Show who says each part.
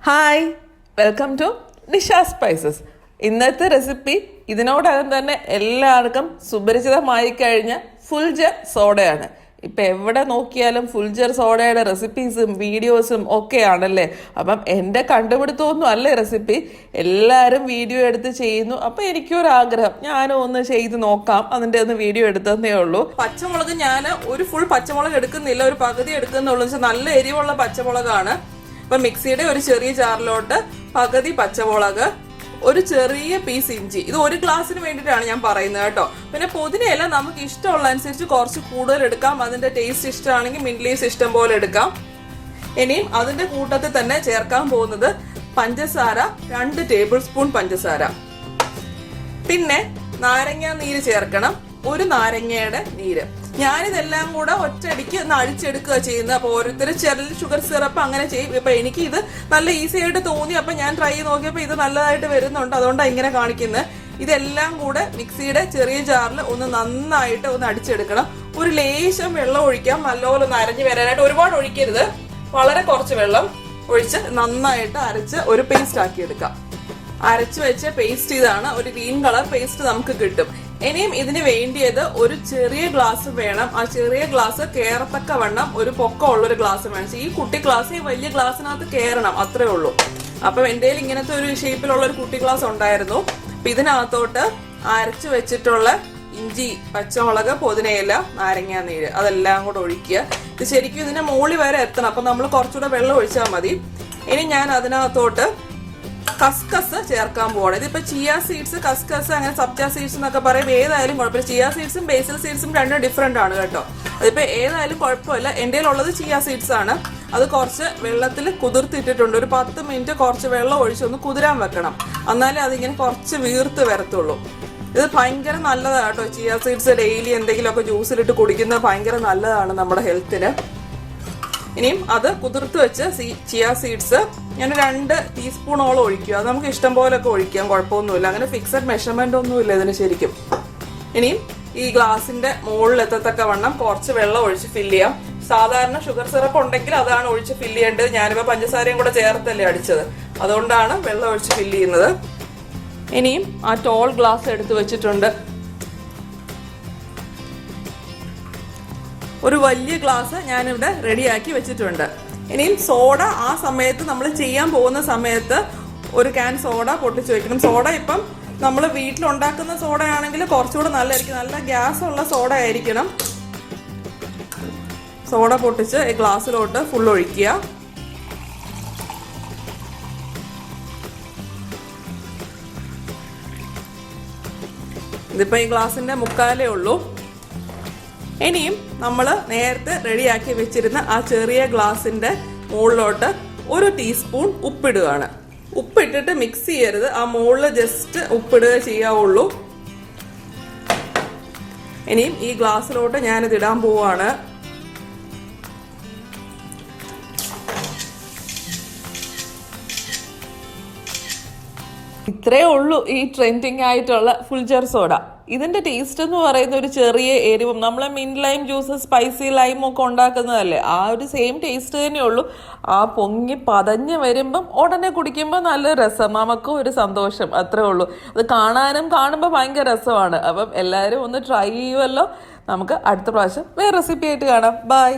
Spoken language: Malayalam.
Speaker 1: Hi, welcome to Nisha spices. ഇന്നത്തെ റെസിപ്പി ഇതിനോടകം തന്നെ എല്ലാവർക്കും സുപരിചിതമായി കഴിഞ്ഞ ഫുൾജർ സോഡയാണ്. ഇപ്പം എവിടെ നോക്കിയാലും ഫുൾജർ സോഡയുടെ റെസിപ്പീസും വീഡിയോസും ഒക്കെ ആണല്ലേ. അപ്പം എൻ്റെ കണ്ടുപിടുത്തമൊന്നും അല്ലേ റെസിപ്പി, എല്ലാവരും വീഡിയോ എടുത്ത് ചെയ്യുന്നു. അപ്പം എനിക്കൊരാഗ്രഹം, ഞാനും ഒന്ന് ചെയ്ത് നോക്കാം, അതിൻ്റെ ഒന്ന് വീഡിയോ എടുത്തതേ ഉള്ളൂ. പച്ചമുളക് ഞാൻ ഒരു ഫുൾ പച്ചമുളക് എടുക്കുന്നില്ല, ഒരു പകുതി എടുക്കുന്നുള്ളൂ. വെച്ചാൽ നല്ല എരിവുള്ള പച്ചമുളകാണ്. അപ്പം മിക്സിയുടെ ഒരു ചെറിയ ജാറിലോട്ട് പകുതി പച്ചമുളക്, ഒരു ചെറിയ പീസ് ഇഞ്ചി, ഇത് ഒരു ഗ്ലാസ്സിന് വേണ്ടിയിട്ടാണ് ഞാൻ പറയുന്നത് കേട്ടോ. പിന്നെ പുതിനയില നമുക്ക് ഇഷ്ടമുള്ള അനുസരിച്ച് കുറച്ച് കൂടുതൽ എടുക്കാം. അതിന്റെ ടേസ്റ്റ് ഇഷ്ടമാണെങ്കിൽ മിന്റ് ലീവ്സ് ഇഷ്ടം പോലെ എടുക്കാം. ഇനിയും അതിന്റെ കൂട്ടത്തിൽ തന്നെ ചേർക്കാൻ പോകുന്നത് പഞ്ചസാര, 2 ടേബിൾ സ്പൂൺ പഞ്ചസാര. പിന്നെ നാരങ്ങ നീര് ചേർക്കണം, 1 നാരങ്ങയുടെ നീര്. ഞാനിതെല്ലാം കൂടെ ഒറ്റയടിക്ക് ഒന്ന് അഴിച്ചെടുക്കുക ചെയ്യുന്നത്. അപ്പോൾ ഓരോരുത്തർ ചെറിയ ഷുഗർ സിറപ്പ് അങ്ങനെ ചെയ്യും. ഇപ്പൊ എനിക്ക് ഇത് നല്ല ഈസി ആയിട്ട് തോന്നി, അപ്പൊ ഞാൻ ട്രൈ ചെയ്ത് നോക്കിയപ്പോൾ ഇത് നല്ലതായിട്ട് വരുന്നുണ്ട്, അതുകൊണ്ടാണ് ഇങ്ങനെ കാണിക്കുന്നത്. ഇതെല്ലാം കൂടെ മിക്സിയുടെ ചെറിയ ജാറിൽ ഒന്ന് നന്നായിട്ട് ഒന്ന് അടിച്ചെടുക്കണം. ഒരു ലേശം വെള്ളം ഒഴിക്കാം, നല്ലപോലെ ഒന്ന് അരഞ്ഞു വരാനായിട്ട്. ഒരുപാട് ഒഴിക്കരുത്, വളരെ കുറച്ച് വെള്ളം ഒഴിച്ച് നന്നായിട്ട് അരച്ച് ഒരു പേസ്റ്റ് ആക്കി എടുക്കാം. അരച്ചു വെച്ച പേസ്റ്റ് ഇതാണ്, ഒരു ഗ്രീൻ കളർ പേസ്റ്റ് നമുക്ക് കിട്ടും. ഇനിയും ഇതിന് വേണ്ടിയത് ഒരു ചെറിയ ഗ്ലാസ് വേണം. ആ ചെറിയ ഗ്ലാസ് കേറത്തക്ക വണ്ണം ഒരു പൊക്കമുള്ള ഒരു ഗ്ലാസ് വേണം. ഈ കുട്ടി ഗ്ലാസ് ഈ വലിയ ഗ്ലാസ്സിനകത്ത് കേറണം, അത്രേ ഉള്ളൂ. അപ്പം എൻ്റെ കയ്യിൽ ഇങ്ങനത്തെ ഒരു ഷേപ്പിലുള്ള ഒരു കുട്ടി ഗ്ലാസ് ഉണ്ടായിരുന്നു. അപ്പൊ ഇതിനകത്തോട്ട് അരച്ചു വെച്ചിട്ടുള്ള ഇഞ്ചി, പച്ചമുളക്, പുതിനയില, നാരങ്ങാ നീര് അതെല്ലാം കൂടെ ഒഴിക്കുക. ഇത് ശരിക്കും ഇതിന്റെ മുകളിൽ വരെ എത്തണം, അപ്പൊ നമ്മൾ കുറച്ചുകൂടെ വെള്ളം ഒഴിച്ചാൽ മതി. ഇനി ഞാൻ അതിനകത്തോട്ട് കസ്കസ് ചേർക്കാൻ പോവാണ്. ഇതിപ്പോ ചിയ സീഡ്സ്, കസ്കസ്, അങ്ങനെ സബ്ജ സീഡ്സ് എന്നൊക്കെ പറയും. ഏതായാലും കുഴപ്പമില്ല. ചിയ സീഡ്സും ബേസിൽ സീഡ്സും രണ്ടും ഡിഫറെന്റ് ആണ് കേട്ടോ. അതിപ്പോ ഏതായാലും കുഴപ്പമില്ല. എൻ്റെ ഉള്ളത് ചിയ സീഡ്സ് ആണ്. അത് കുറച്ച് വെള്ളത്തിൽ കുതിർത്തിട്ടിട്ടുണ്ട്. ഒരു 10 മിനിറ്റ് കുറച്ച് വെള്ളം ഒഴിച്ചൊന്ന് കുതിരാൻ വെക്കണം, എന്നാലേ അതിങ്ങനെ കുറച്ച് വീർത്ത് വരത്തുള്ളൂ. ഇത് ഭയങ്കര നല്ലതാണ് കേട്ടോ. ചിയ സീഡ്സ് ഡെയിലി എന്തെങ്കിലുമൊക്കെ ജ്യൂസിലിട്ട് കുടിക്കുന്നത് ഭയങ്കര നല്ലതാണ് നമ്മുടെ ഹെൽത്തിന്. ഇനിയും അത് കുതിർത്ത് വെച്ച് ചിയ സീഡ്സ് ഞാൻ 2 ടീസ്പൂണോളം ഒഴിക്കുക. അത് നമുക്ക് ഇഷ്ടം പോലൊക്കെ ഒഴിക്കാം, കുഴപ്പമൊന്നുമില്ല. അങ്ങനെ ഫിക്സഡ് മെഷർമെന്റ് ഒന്നുമില്ല ഇതിന് ശരിക്കും. ഇനിയും ഈ ഗ്ലാസിന്റെ മുകളിൽ എത്തത്തക്ക വണ്ണം കുറച്ച് വെള്ളം ഒഴിച്ച് ഫില്ല് ചെയ്യാം. സാധാരണ ഷുഗർ സിറപ്പ് ഉണ്ടെങ്കിൽ അതാണ് ഒഴിച്ച് ഫില്ല് ചെയ്യേണ്ടത്. ഞാനിപ്പോ പഞ്ചസാരയും കൂടെ ചേർത്തല്ലേ അടിച്ചത്, അതുകൊണ്ടാണ് വെള്ളം ഒഴിച്ച് ഫില്ല് ചെയ്യുന്നത്. ഇനിയും ആ ടോൾ ഗ്ലാസ് എടുത്ത് വെച്ചിട്ടുണ്ട്. ഒരു വലിയ ഗ്ലാസ് ഞാനിവിടെ റെഡിയാക്കി വെച്ചിട്ടുണ്ട്. ഇനിയും സോഡ ആ സമയത്ത് നമ്മൾ ചെയ്യാൻ പോകുന്ന സമയത്ത് ഒരു ക്യാൻ സോഡ പൊട്ടിച്ച് വെക്കണം. സോഡ ഇപ്പം നമ്മൾ വീട്ടിലുണ്ടാക്കുന്ന സോഡ ആണെങ്കിൽ കുറച്ചുകൂടെ നല്ലതായിരിക്കും, നല്ല ഗ്യാസ് ഉള്ള സോഡ ആയിരിക്കണം. സോഡ പൊട്ടിച്ച് ഈ ഗ്ലാസ്സിലോട്ട് ഫുൾ ഒഴിക്കുക. ഇതിപ്പോ ഈ ഗ്ലാസിന്റെ മുക്കാലേ ഉള്ളൂ. ഇനിയും നമ്മൾ നേരത്തെ റെഡിയാക്കി വെച്ചിരുന്ന ആ ചെറിയ ഗ്ലാസിന്റെ മുകളിലോട്ട് 1 ടീസ്പൂൺ ഉപ്പിടുകയാണ്. ഉപ്പിട്ടിട്ട് മിക്സ് ചെയ്യരുത്, ആ മുകളിൽ ജസ്റ്റ് ഉപ്പിടുക ചെയ്യാവുള്ളൂ. ഇനിയും ഈ ഗ്ലാസ്സിലോട്ട് ഞാനിത് ഇടാൻ പോവാണ്. ഇത്രയേ ഉള്ളൂ ഈ ട്രെൻഡിങ് ആയിട്ടുള്ള ഫുൾജർ സോഡ. ഇതിന്റെ ടേസ്റ്റ് എന്ന് പറയുന്ന ഒരു ചെറിയ എരിവും, നമ്മളെ mint lime juice, spicy lime ഒക്കെ ഉണ്ടാക്കുന്നതല്ലേ, ആ ഒരു സെയിം ടേസ്റ്റ് തന്നെ ഉള്ളൂ. ആ പൊങ്ങി പതഞ്ഞ് വരുമ്പം ഉടനെ കുടിക്കുമ്പോൾ നല്ല രസം, നമുക്കും ഒരു സന്തോഷം, അത്രേ ഉള്ളൂ. അത് കാണുമ്പോൾ ഭയങ്കര രസമാണ്. അപ്പം എല്ലാവരും ഒന്ന് ട്രൈ ചെയ്യുമല്ലോ. നമുക്ക് അടുത്ത പ്രാവശ്യം വേറെ റെസിപ്പി ആയിട്ട് കാണാം. ബൈ.